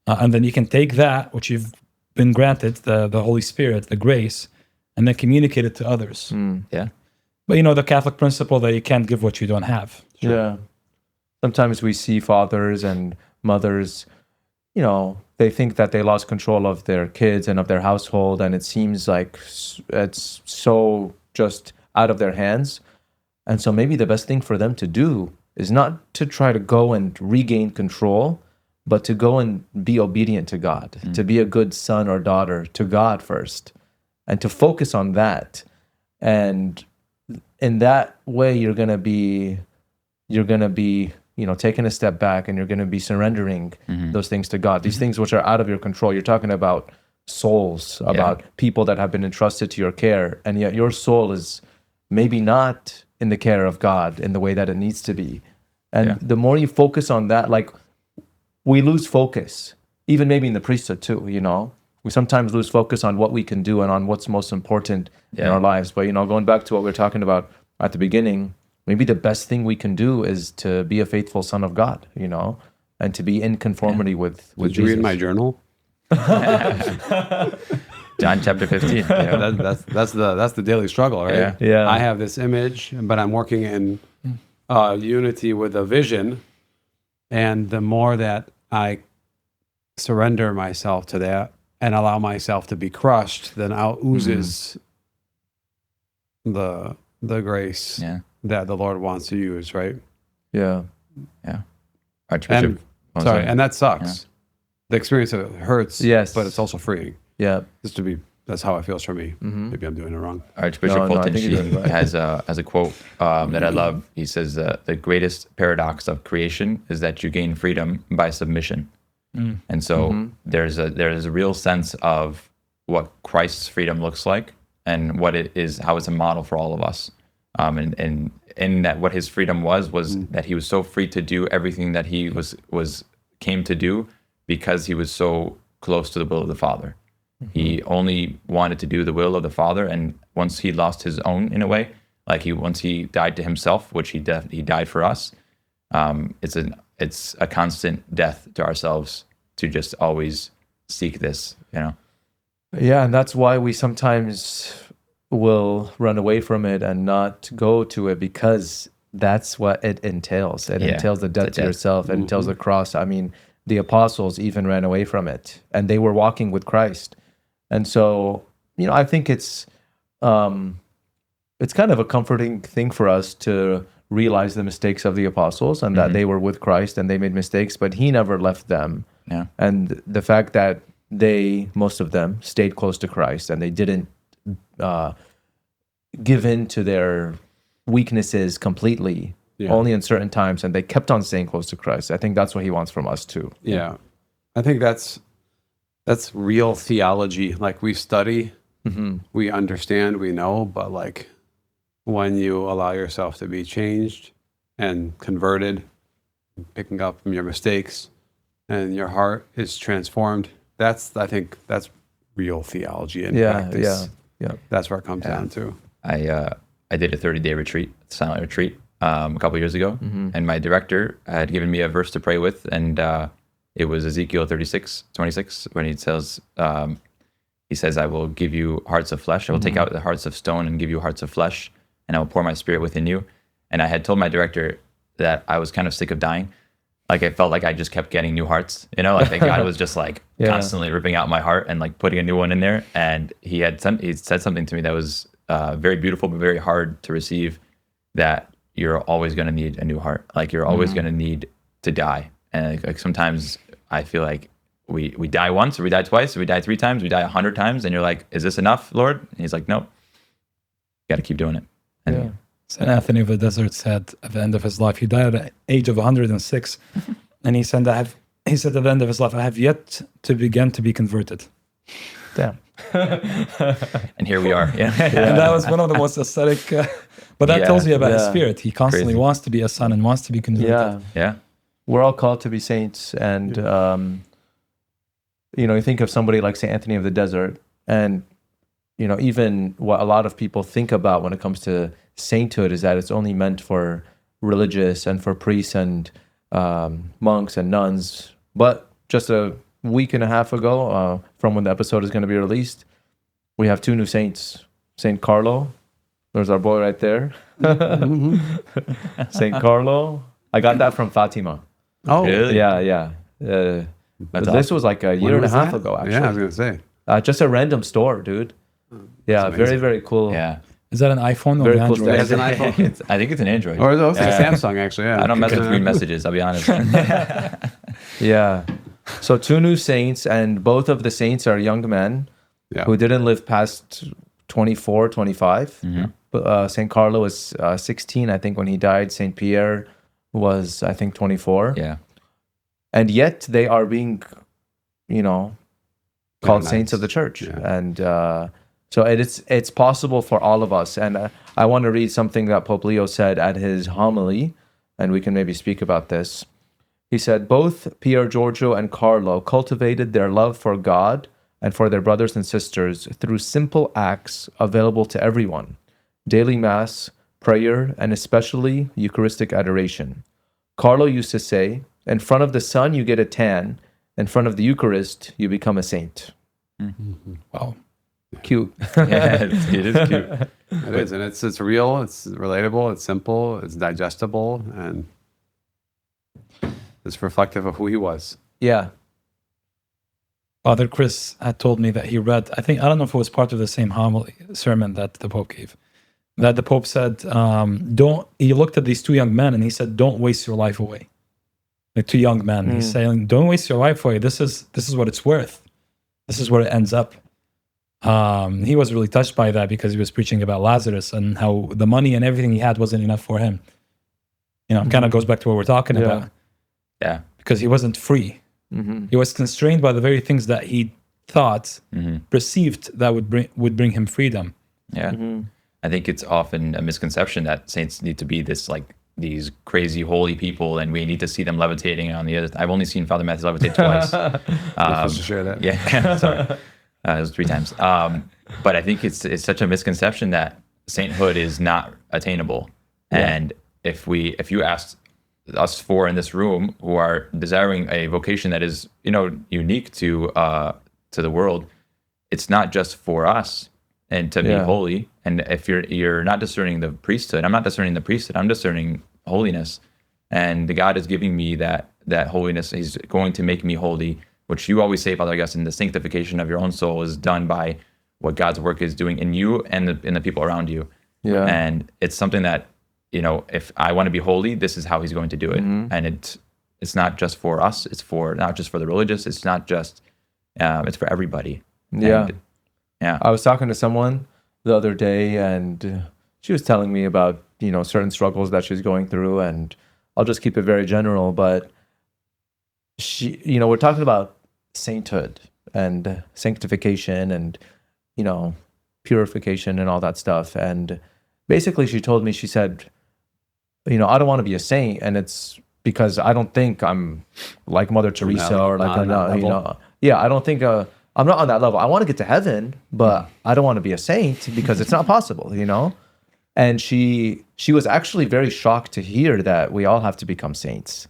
And then you can take that, which you've been granted, the Holy Spirit, the grace, and then communicate it to others. yeah, But the Catholic principle that you can't give what you don't have. Yeah. Sometimes we see fathers and mothers, they think that they lost control of their kids and of their household, and it seems like it's so just out of their hands. And so maybe the best thing for them to do is not to try to go and regain control, but to go and be obedient to God, to be a good son or daughter to God first, and to focus on that. And in that way, you're going to be taking a step back, and you're going to be surrendering those things to God. These things which are out of your control. You're talking about souls, about people that have been entrusted to your care, and yet your soul is maybe not in the care of God in the way that it needs to be. And the more you focus on that, like we lose focus, even maybe in the priesthood too, we sometimes lose focus on what we can do and on what's most important in our lives. But, going back to what we were talking about at the beginning, maybe the best thing we can do is to be a faithful son of God, and to be in conformity with Did you Jesus. read my journal? John chapter 15. Yeah, that's the daily struggle, right? Yeah. Yeah. I have this image, but I'm working in unity with a vision, and the more that I surrender myself to that and allow myself to be crushed, then out oozes the grace Yeah. that the Lord wants to use, right? Yeah. Archbishop. And and that sucks. The experience of it hurts, Yes. but it's also freeing. Yeah. That's how it feels for me. Maybe I'm doing it wrong. Archbishop No, I Fulton think you're Sheen doing right. has a quote that I love. He says, the greatest paradox of creation is that you gain freedom by submission. And so there's a real sense of what Christ's freedom looks like and what it is, how it's a model for all of us. And in that, what his freedom was that he was so free to do everything that he came to do, because he was so close to the will of the Father. He only wanted to do the will of the Father, and once he lost his own, in a way, like once he died to himself, which he died for us, it's a constant death to ourselves to just always seek this, Yeah, and that's why we sometimes will run away from it and not go to it, because that's what it entails. It entails the death to yourself. It entails the cross. I mean, the apostles even ran away from it, and they were walking with Christ. And so, I think it's kind of a comforting thing for us to realize the mistakes of the apostles, and that they were with Christ and they made mistakes, but he never left them. Yeah. And the fact that most of them stayed close to Christ, and they didn't give in to their weaknesses completely, only in certain times, and they kept on staying close to Christ. I think that's what he wants from us too. Yeah. I think that's real theology. Like, we study, we understand, we know, but like, when you allow yourself to be changed and converted, picking up from your mistakes, and your heart is transformed, I think that's real theology in practice. Yeah. That's where it comes down to. I did a 30-day retreat, silent retreat, a couple years ago, and my director had given me a verse to pray with, and it was Ezekiel 36:26, when he says, I will give you hearts of flesh. I will take out the hearts of stone and give you hearts of flesh, and I will pour my spirit within you. And I had told my director that I was kind of sick of dying. Like, I felt like I just kept getting new hearts, like that God was just like constantly ripping out my heart and like putting a new one in there. And he said something to me that was very beautiful, but very hard to receive, that you're always going to need a new heart. Like, you're always going to need to die. And like sometimes I feel like we die once, or we die twice, or we die 3 times, we die 100 times. And you're like, is this enough, Lord? And he's like, nope, got to keep doing it. And St. Anthony of the Desert said at the end of his life, he died at the age of 106, and he said, at the end of his life, I have yet to begin to be converted. Damn. And here we are. And that was one of the most aesthetic, but that tells you about his spirit. He constantly wants to be a son and wants to be converted. Yeah. We're all called to be saints, and you think of somebody like St. Anthony of the Desert, and even what a lot of people think about when it comes to sainthood is that it's only meant for religious and for priests and monks and nuns. But just a week and a half ago, from when the episode is going to be released, we have 2 new saints. Saint Carlo, there's our boy right there. Saint Carlo. I got that from Fatima. Oh, really? Yeah. This awesome. was like a year and a half ago, actually. Yeah, I was going to say. Just a random store, dude. Yeah, very, very cool. Yeah. Is that an iPhone or Very an cool Android? It's an iPhone. I think it's an Android. Or it looks like a Samsung, actually. Yeah. I don't mess with green messages, I'll be honest. Yeah. So 2 new saints, and both of the saints are young men who didn't live past 24, 25. But St. Carlo was 16, I think, when he died. St. Pierre was, I think, 24. Yeah. And yet they are being, called saints of the church. Yeah. And so it's possible for all of us. And I want to read something that Pope Leo said at his homily, and we can maybe speak about this. He said, both Pier Giorgio and Carlo cultivated their love for God and for their brothers and sisters through simple acts available to everyone: daily mass, prayer, and especially Eucharistic adoration. Carlo used to say, in front of the sun, you get a tan. In front of the Eucharist, you become a saint. Wow. Cute. Yeah, it is cute. It is, and it's real, it's relatable, it's simple, it's digestible, and it's reflective of who he was. Yeah. Father Chris had told me that he read, I don't know if it was part of the same homily sermon that the Pope gave, that the Pope said, he looked at these 2 young men and he said, don't waste your life away. Like 2 young men. He's saying, don't waste your life away. This is what it's worth. This is where it ends up. He was really touched by that because he was preaching about Lazarus and how the money and everything he had wasn't enough for him. Kind of goes back to what we're talking about. Yeah. Because he wasn't free. He was constrained by the very things that he thought, perceived that would bring him freedom. Yeah. I think it's often a misconception that saints need to be this like these crazy holy people and we need to see them levitating on the earth. I've only seen Father Matthew levitate twice. Supposed to share that. Yeah, sorry. It was 3 times. But I think it's such a misconception that sainthood is not attainable. And if you asked us 4 in this room who are desiring a vocation that is, unique to the world, it's not just for us and to be holy. And if you're not discerning the priesthood, I'm not discerning the priesthood, I'm discerning holiness. And the God is giving me that holiness. He's going to make me holy, which you always say, Father Augustine, the sanctification of your own soul is done by what God's work is doing in you and in the people around you. Yeah. And it's something that, if I want to be holy, this is how he's going to do it. And it's not just for us. It's not just for the religious. It's not just, it's for everybody. Yeah. And, yeah. I was talking to someone the other day and she was telling me about, certain struggles that she's going through, and I'll just keep it very general, but she, we're talking about sainthood and sanctification and, purification and all that stuff. And basically she told me, she said, I don't want to be a saint, and it's because I don't think I'm like Mother Teresa or like, I don't think I'm not on that level. I want to get to heaven, but I don't want to be a saint because it's not possible, And she was actually very shocked to hear that we all have to become saints.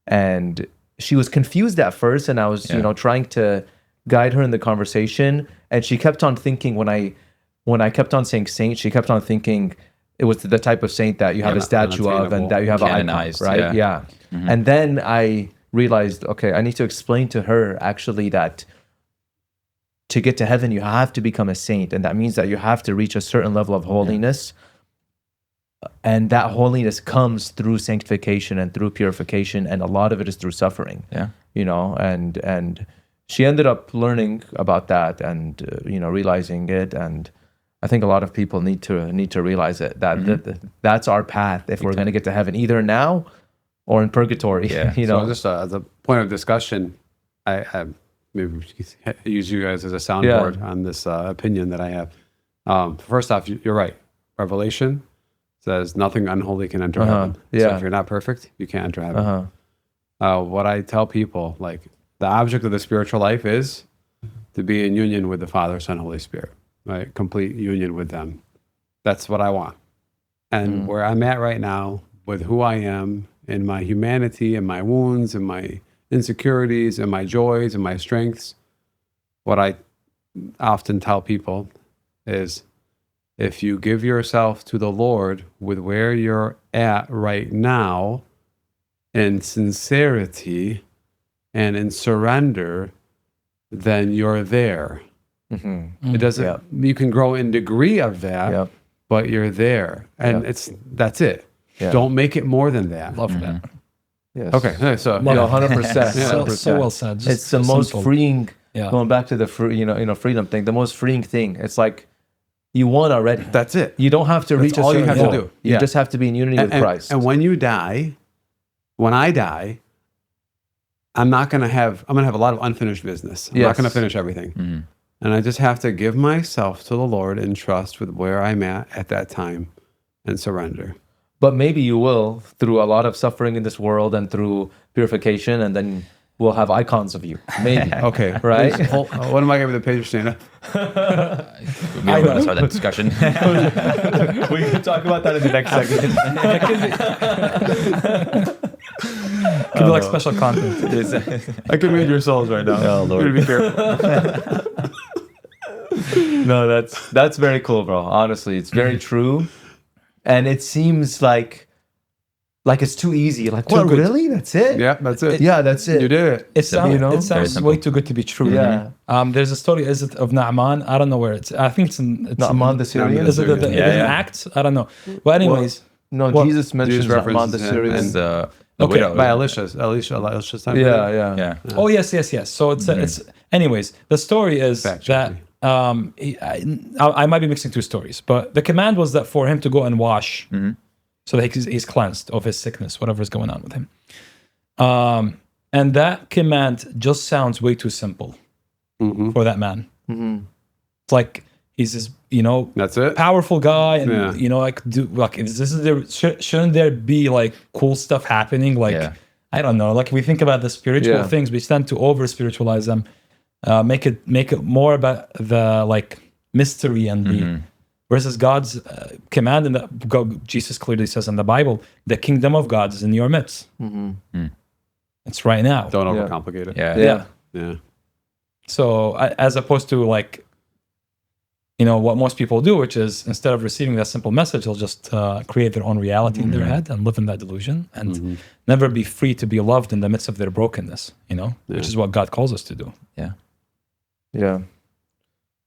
And she was confused at first, and I was, trying to guide her in the conversation. And she kept on thinking when I kept on saying saint, she kept on thinking it was the type of saint that you have a statue of and that you have an icon, right? Yeah. And then I realized, okay, I need to explain to her actually that to get to heaven, you have to become a saint. And that means that you have to reach a certain level of holiness. And that holiness comes through sanctification and through purification. And a lot of it is through suffering, and she ended up learning about that and, realizing it. And I think a lot of people need to realize it, that that's our path if we're going to get to heaven, either now or in purgatory. So just as a point of discussion, I maybe use you guys as a soundboard on this opinion that I have. First off, you're right. Revelation says nothing unholy can enter heaven. So if you're not perfect, you can't enter heaven. What I tell people, like, the object of the spiritual life is to be in union with the Father, Son, Holy Spirit, right? Complete union with them. That's what I want. And where I'm at right now, with who I am, in my humanity, and my wounds, and my insecurities, and my joys, and my strengths, what I often tell people is, if you give yourself to the Lord with where you're at right now, in sincerity and in surrender, then you're there. It doesn't. You can grow in degree of that, but you're there, and that's it. Don't make it more than that. Love that. Yes. Okay, so 100%. So well said. Just It's the most simple. freeing. Yeah. Going back to the freedom thing, the most freeing thing. It's like you won already. That's it. You don't have to reach all you certain have to goal. do. You just have to be in unity with Christ. And when you die, when I die, I'm going to have a lot of unfinished business. I'm not going to finish everything. And I just have to give myself to the Lord in trust with where I'm at that time, and surrender. But maybe you will, through a lot of suffering in this world and through purification, and then we'll have icons of you. Maybe. Okay. Right? What am I going to be the page of Shana? We don't want to start that discussion. We can talk about that in the next segment. Could be like special content. I can read your souls right now. Oh, Lord. Be careful. No, that's very cool, bro. Honestly, it's very true. And it seems like it's too easy. Like, what, really? That's it? Yeah, that's it. Yeah, that's it. You did it. It sounds simple. way too good to be true. Yeah. There's a story, is it of Naaman? I don't know where it's. I think it's Naaman the Syrian? Is it the Acts? I don't know. Well, anyways. Jesus mentions Naaman the Syrian. And the widow. By Elisha's time. Yeah. Oh, yes. So it's anyways, the story is that I might be mixing two stories, but the command was that for him to go and wash so that he's cleansed of his sickness, whatever is going on with him. And that command just sounds way too simple for that man. It's like he's this That's it. powerful guy, and Yeah. like this is there. Shouldn't there be like cool stuff happening? Like Yeah. I don't know. Like we think about the spiritual Yeah. things, we tend to over spiritualize them, make it more about the like mystery and the versus God's command. And Jesus clearly says in the Bible, the kingdom of God is in your midst. It's right now. Don't Yeah. overcomplicate it. Yeah. Yeah. So as opposed to like, what most people do, which is instead of receiving that simple message, they'll just create their own reality in their head and live in that delusion and never be free to be loved in the midst of their brokenness, which is what God calls us to do. Yeah. Yeah.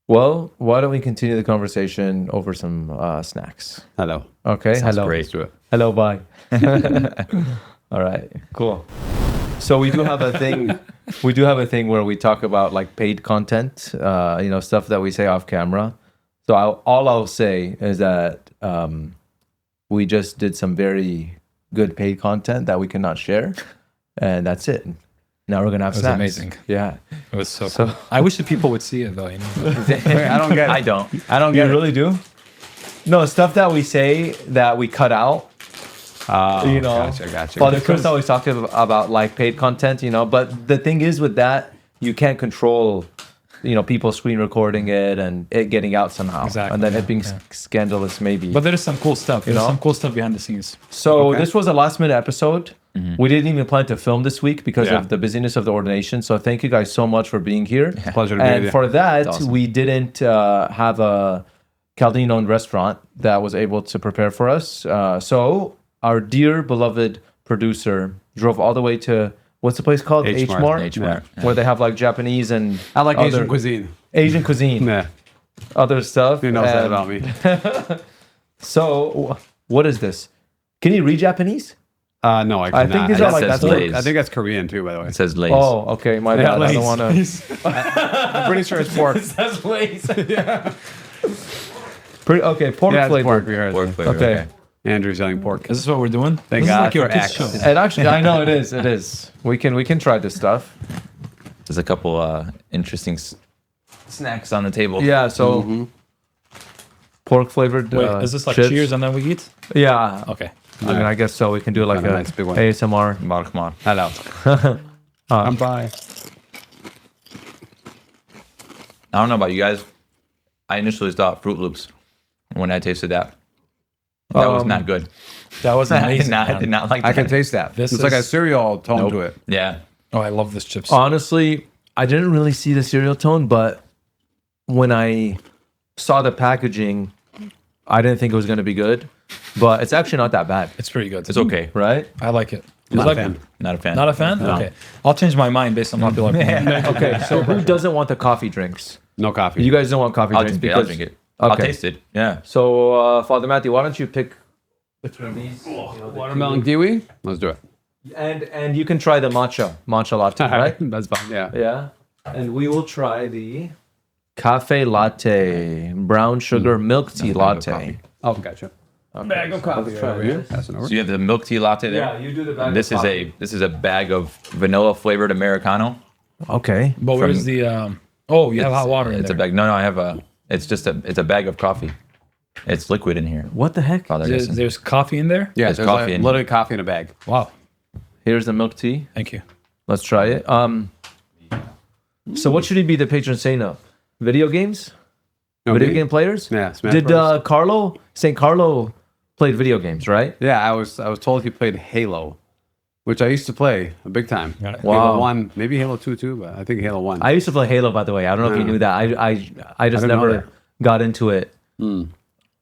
Well, why don't we continue the conversation over some snacks? Hello. Okay. Sounds Hello. great. Let's do it. Hello. Bye. All right. Cool. So we do have a thing. We do have a thing where we talk about like paid content. Stuff that we say off camera. So all I'll say is that we just did some very good paid content that we cannot share, and that's it. Now we're gonna have It was snacks. amazing. Yeah. It was so cool. I wish the people would see it though. Wait, I don't get it. I don't. I don't You get it. really do? No, stuff that we say that we cut out. Oh, Gotcha. Because- Father Chris always talked about like paid content, but the thing is with that, you can't control, people screen recording it and it getting out somehow. Exactly, And then it being yeah. scandalous maybe. But there is some cool stuff. There's know? some cool stuff behind the scenes. So Okay. this was a last minute episode. We didn't even plan to film this week because Yeah. of the busyness of the ordination. So thank you guys so much for being here. Pleasure to be with And you. for that, awesome. we didn't have a Chaldean-owned restaurant that was able to prepare for us. So our dear beloved producer drove all the way to, what's the place called? H Mart. H-Mart? H Mart. Yeah. Where they have like Japanese and I like other- Asian cuisine. Asian cuisine, Yeah. other stuff. Who knows that And about me? So what is this? Can you read Japanese? No, I cannot. I think these are like says that's Lays. I think that's Korean too, by the way. It says Lays. Oh, okay. My Yeah, bad. I don't Lays. want to. I'm pretty sure it's pork. That's Lays. Okay, pork Yeah, it's flavor. pork. We heard. Pork flavor. Okay. Andrew's selling pork. Is this what we're doing? Thank this God is like your for kids X. show. And actually, I know it is. It is. We can try this stuff. There's a couple interesting snacks on the table. Yeah. So pork flavored. Wait, is this like chips. cheers and then we eat? Yeah. Okay. I mean, I guess so. We can do like Kinda a nice big one. ASMR. Mark, Mark. Hello. I'm by. I don't know about you guys. I initially thought Fruit Loops when I tasted that. That was not good. That was I did amazing. not, I man. did not like I that. can taste that. This It's like a is- cereal tone Nope. to it. Yeah. Oh, I love this chips. Honestly, I didn't really see the cereal tone, but when I saw the packaging, I didn't think it was going to be good. But it's actually not that bad, It's pretty good. It's okay. right? I like it. Not It's a fan. Not a fan. Not a fan? Okay. I'll change my mind based on popular opinion. Okay, so who doesn't want the coffee drinks? No coffee. You guys don't want coffee I'll drinks drink it. I'll drink it. I'll Okay. taste it. Yeah. So, Father Matthew, why don't you pick between these? Watermelon kiwi? Let's do it. And you can try the matcha latte, right? That's fine. Yeah. Yeah. And we will try the cafe latte, brown sugar milk tea Bag of latte. coffee. Oh, gotcha. Bag of coffee Over here. Passing over. So you have the milk tea latte there. Yeah, you do the bag. This of is this is a bag of vanilla flavored Americano. okay. But where's the you have hot water in It's there. a bag. No, I have a. It's a bag of coffee. It's liquid in here. What the heck? Father There's, Justin. there's coffee in there? Yeah, There's there's coffee like in- literally coffee in a bag. Wow. Here's the milk tea. Thank you. Let's try it. So what should he be the patron saint of? Video games? No, Video me? game players? Yeah, Smash Did Bros. Saint Carlo played video games, right? Yeah, I was told he played Halo, which I used to play a big time. Got it. Wow. Halo 1, maybe Halo 2 too, but I think Halo 1. I used to play Halo, by the way. I don't know if you Yeah. knew that. I just I didn't know never that. got into it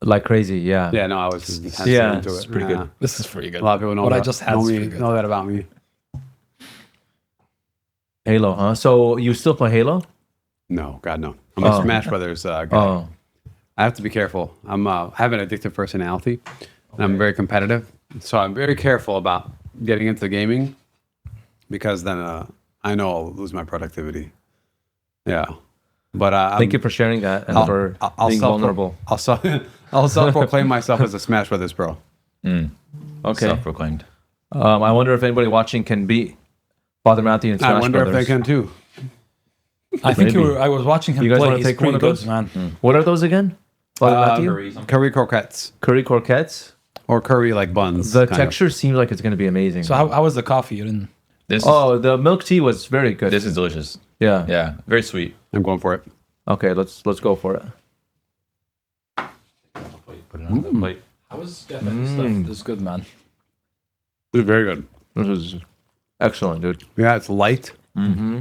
like crazy. Yeah. yeah, no, I was Yeah, into it's it. pretty good. This is pretty good. A lot of people know what that. I just had know, is me, pretty good. know that about me. Halo, huh? So you still play Halo? No, God, no. I'm a Oh. Smash Brothers guy. Oh, I have to be careful. I have an addictive personality, and I'm very competitive. So I'm very careful about getting into gaming because then I know I'll lose my productivity. Yeah, but thank you for sharing that and for being vulnerable. I'll self-proclaim myself as a Smash Brothers pro. Okay. Self-proclaimed. I wonder if anybody watching can beat Father Matthew and Smash I wonder Brothers. if they can too. I think Maybe. I was watching him You guys play. wanna He's take one pretty of good, those? man. What are those again? Father Matthew? Curry croquettes Curry croquettes. or curry like buns. The kind of. texture seems like it's going to be amazing. So how was the coffee? You didn't. This the milk tea was very good. this is delicious. Yeah. Yeah, very sweet. I'm going for it. Okay, let's go for it. Put it on the plate. How was Japanese stuff? This is good, man. It's very good. This is excellent, dude. Yeah, it's light. Mm-hmm.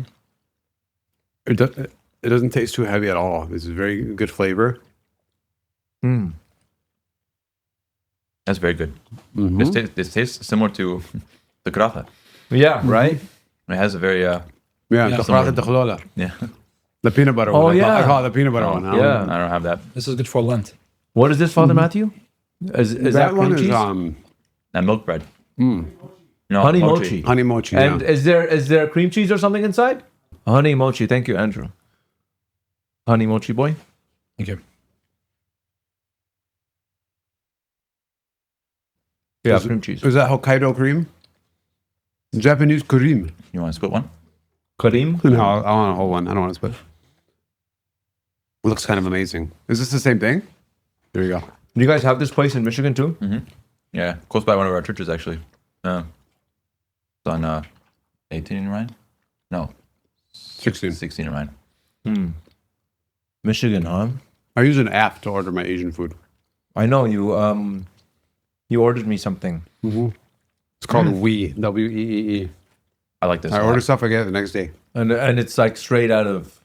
It doesn't taste too heavy at all. This is very good flavor. Mm. That's very good. Mhm. This tastes similar to the karafa. Yeah, right? It has a very Yeah, Yeah. chocolate de khlola. yeah. The peanut butter Oh, one. yeah. I call it the peanut butter one. Yeah. I don't have that. This is good for Lent. What is this, Father Matthew? Is That that one cream is cheese? And milk bread. No, Honey mochi. honey mochi. And yeah. is there cream cheese or something inside? Honey mochi. Thank you, Andrew. Honey mochi boy. Thank you. Yeah, cream cheese. Is that Hokkaido cream? Japanese cream. You want to split one? Kareem? No, I want a whole one. I don't want to split. It looks kind of amazing. Is this the same thing? There you go. Do you guys have this place in Michigan too? Yeah, close by one of our churches actually. It's on 18 in Ryan? No, 16. 16 in Ryan. Michigan, huh? I use an app to order my Asian food. I know you ordered me something. It's called Wee. W-E-E-E. I like this. I a lot. order stuff, I get it the next day. And it's like straight out of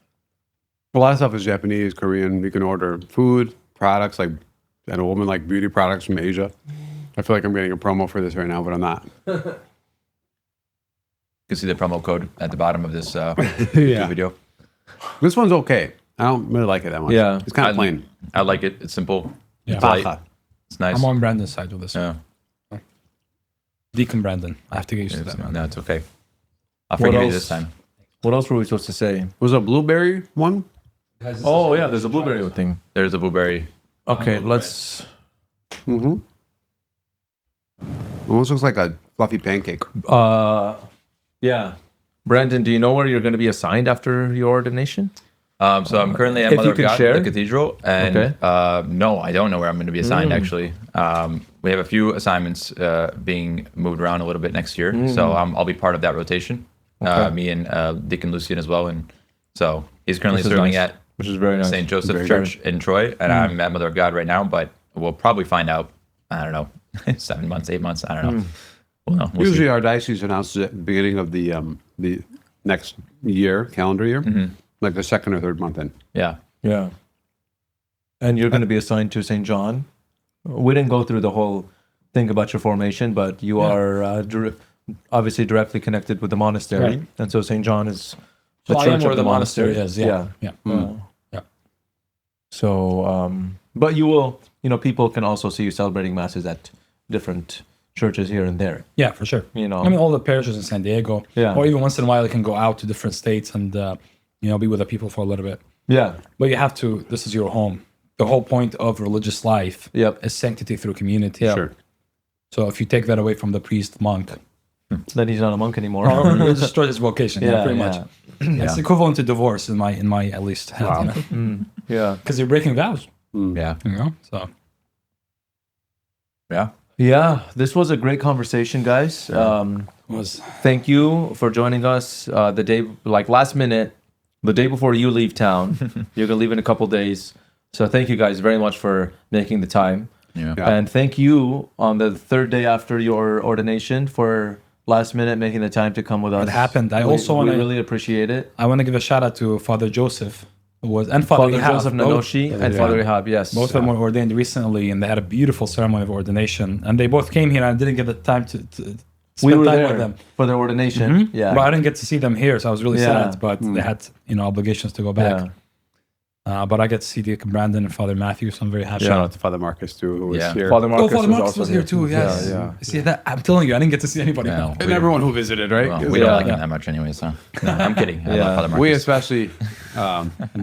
A lot of stuff is Japanese, Korean. You can order food, products, like, and a woman like beauty products from Asia. I feel like I'm getting a promo for this right now, but I'm not. You can see the promo code at the bottom of this Yeah. YouTube video. This one's okay. I don't really like it that much. Yeah. It's kind of plain. I like it. It's simple. Yeah. It's light. Baja. It's nice. I'm on Brandon's side with this. Yeah. Deacon Brandon. I have to get used to that, man. No, it's okay. I'll What forgive you else? this time. what else were we supposed to say? Was it a blueberry one? Oh yeah, there's a blueberry thing. There's a blueberry. Okay, let's Mm-hmm. Almost looks like a fluffy pancake. yeah. Brandon, do you know where you're going to be assigned after your ordination? So I'm currently at If Mother you of can God, share. the cathedral, and Okay. no, I don't know where I'm going to be assigned. Actually, we have a few assignments being moved around a little bit next year, so I'll be part of that rotation. Me and Deacon Lucian as well, and so he's currently This is serving nice. at Which is very nice. St. Joseph Very Church in Troy, and I'm at Mother of God right now. But we'll probably find out. I don't know, 7 months, 8 months. I don't know. We'll know. We'll Usually see. our diocese announces it at the beginning of the next year, calendar year, like the second or third month in. Yeah. Yeah. And you're going to be assigned to St. John. We didn't go through the whole thing about your formation, but you are obviously directly connected with the monastery. Right. And so St. John is So I am church where of the monastery is. Yeah. Yeah. Yeah. So, but you will, people can also see you celebrating masses at different churches here and there. Yeah, for sure. I mean, all the parishes in San Diego. Yeah. Or even once in a while, you can go out to different states and, be with the people for a little bit. Yeah. But you have to, this is your home. The whole point of religious life Yep. is sanctity through community. Yeah. Sure. So if you take that away from the priest, monk, Then he's not a monk anymore. you destroy his vocation. Yeah, pretty much. Yeah. It's equivalent to divorce in my at least head, Yeah. because you're breaking vows. Yeah. So Yeah. Yeah. This was a great conversation, guys. was Thank you for joining us the day, last minute, the day before you leave town. You're going to leave in a couple days. So thank you guys very much for making the time. Yeah. Yeah. And thank you on the third day after your ordination for last minute making the time to come with us. It happened. I We- also we wanna- really appreciate it. I want to give a shout out to Father Joseph, and Father Father Ihab, Joseph both- Nanoshi and Father Ihab, yes. Both of them were ordained recently, and they had a beautiful ceremony of ordination. And they both came here, and I didn't get the time to we spend were time there with them. for their ordination. Yeah. But I didn't get to see them here, so I was really Yeah. sad. But they had, obligations to go back. Yeah. But I get to see Deacon Brandon and Father Matthew, so I'm very happy. Shout out to Father Marcus too, who was Yeah. here. Father Marcus, Father Marcus also was here too. Yes. Yeah, yeah. See that? I'm telling you, I didn't get to see anybody. Yeah. now. And everyone who visited, right? Well, we Yeah. don't like him that much anyway, so no, I'm kidding. I love Father Marcus. We especially,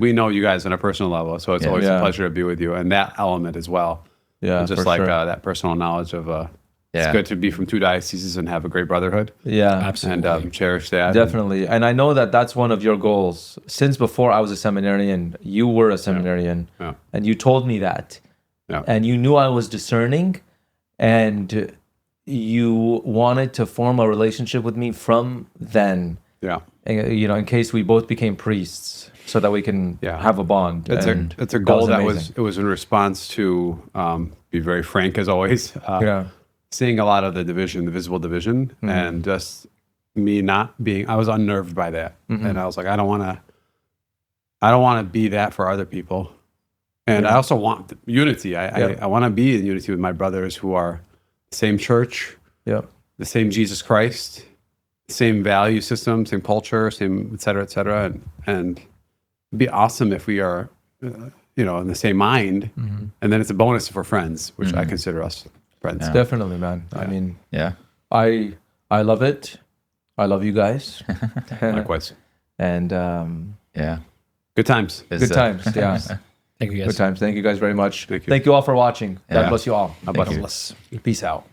we know you guys on a personal level, so it's always Yeah. a pleasure to be with you, and that element as well. Yeah, just for like sure. that personal knowledge of Yeah. It's good to be from two dioceses and have a great brotherhood Yeah, Absolutely. and cherish that. definitely. And I know that that's one of your goals. Since before I was a seminarian, you were a seminarian, Yeah. and you told me that. Yeah. And you knew I was discerning, and you wanted to form a relationship with me from then. Yeah. You know, in case we both became priests, so that we can Yeah. have a bond. It's And a goal that amazing. was in response to be very frank as always. Yeah. Seeing a lot of the division, the visible division, and just me not being. I was unnerved by that, and I was like, I don't want to be that for other people, and I also want unity. I want to be in unity with my brothers who are the same church, Yeah. the same Jesus Christ, same value system, same culture, same et cetera, and it'd be awesome if we are, in the same mind, and then it's a bonus if we're friends, which I consider us friends. Yeah. Definitely, man. I mean, Yeah. I love it. I love you guys. Likewise, And Yeah. good times. It's, good times. Yeah. Thank you, guys. Good times. Thank you guys very much. Thank you. Thank you all for watching. God Yeah. bless you all. How about us? Peace out.